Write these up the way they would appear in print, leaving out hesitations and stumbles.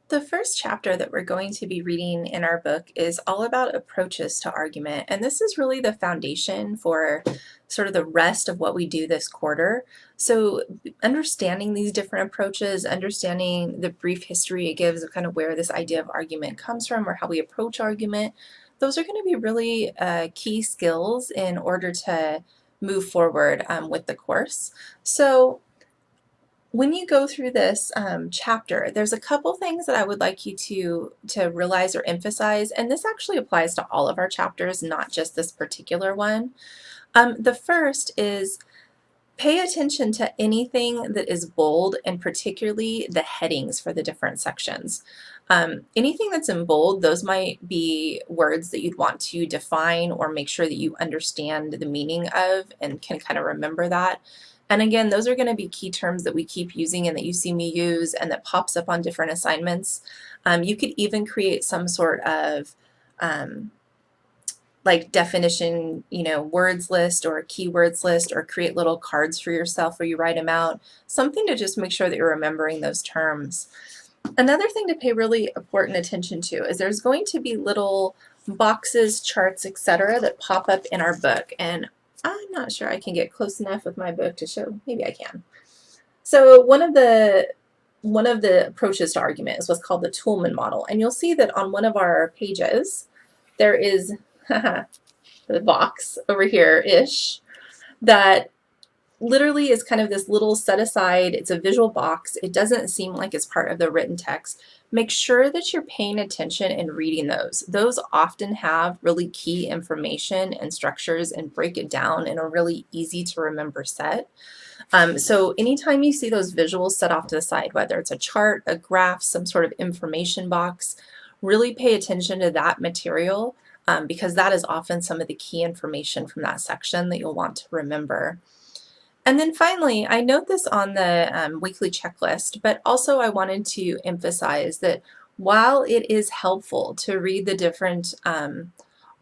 The first chapter that we're going to be reading in our book is all about approaches to argument, and this is really the foundation for sort of the rest of what we do this quarter. So understanding these different approaches, understanding the brief history it gives of kind of where this idea of argument comes from or how we approach argument, those are going to be really key skills in order to move forward with the course. So when you go through this chapter, there's a couple things that I would like you to realize or emphasize, and this actually applies to all of our chapters, not just this particular one. The first is pay attention to anything that is bold, and particularly the headings for the different sections. Anything that's in bold, those might be words that you'd want to define or make sure that you understand the meaning of and can kind of remember that. And again, those are going to be key terms that we keep using and that you see me use and that pops up on different assignments. You could even create some sort of like definition, words list or a keywords list, or create little cards for yourself where you write them out, something to just make sure that you're remembering those terms. Another thing to pay really important attention to is there's going to be little boxes, charts, etc. that pop up in our book, and I'm not sure I can get close enough with my book to show. Maybe I can. So one of the approaches to argument is what's called the Toulmin model, and you'll see that on one of our pages there is the box over here-ish that literally is kind of this little set aside. It's a visual box. It doesn't seem like it's part of the written text. Make sure that you're paying attention and reading those. Those often have really key information and structures and break it down in a really easy to remember set. So anytime you see those visuals set off to the side, whether it's a chart, a graph, some sort of information box, really pay attention to that material because that is often some of the key information from that section that you'll want to remember. And then finally, I note this on the weekly checklist, but also I wanted to emphasize that while it is helpful to read the different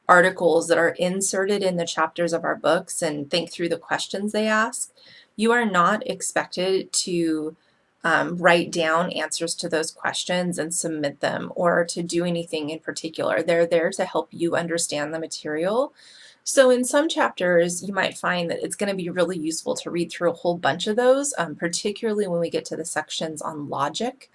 articles that are inserted in the chapters of our books and think through the questions they ask, you are not expected to write down answers to those questions and submit them or to do anything in particular. They're there to help you understand the material. So in some chapters, you might find that it's going to be really useful to read through a whole bunch of those, particularly when we get to the sections on logic.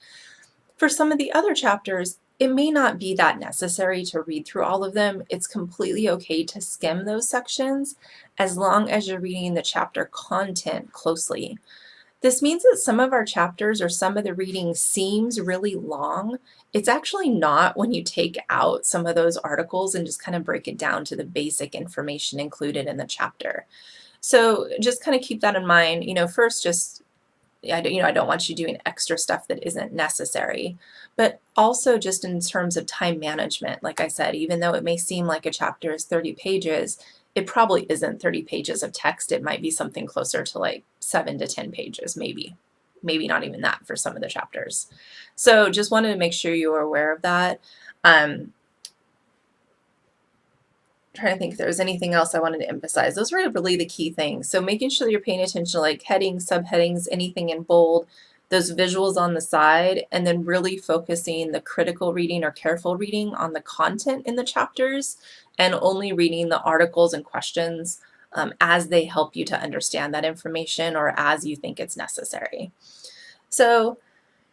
For some of the other chapters, it may not be that necessary to read through all of them. It's completely okay to skim those sections as long as you're reading the chapter content closely. This means that some of our chapters or some of the reading seems really long. It's actually not when you take out some of those articles and just kind of break it down to the basic information included in the chapter. So just kind of keep that in mind. First, just I don't want you doing extra stuff that isn't necessary, but also just in terms of time management. Like I said, even though it may seem like a chapter is 30 pages, it probably isn't 30 pages of text. It might be something closer to like 7 to 10 pages, maybe not even that for some of the chapters. So just wanted to make sure you were aware of that. Trying to think if there was anything else I wanted to emphasize. Those were really the key things. So making sure that you're paying attention to like headings, subheadings, anything in bold, those visuals on the side, and then really focusing the critical reading or careful reading on the content in the chapters and only reading the articles and questions as they help you to understand that information or as you think it's necessary. So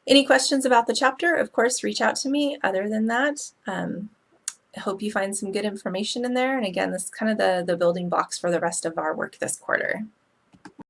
any questions about the chapter, of course, reach out to me. Other than that, I hope you find some good information in there. And again, this is kind of the building blocks for the rest of our work this quarter.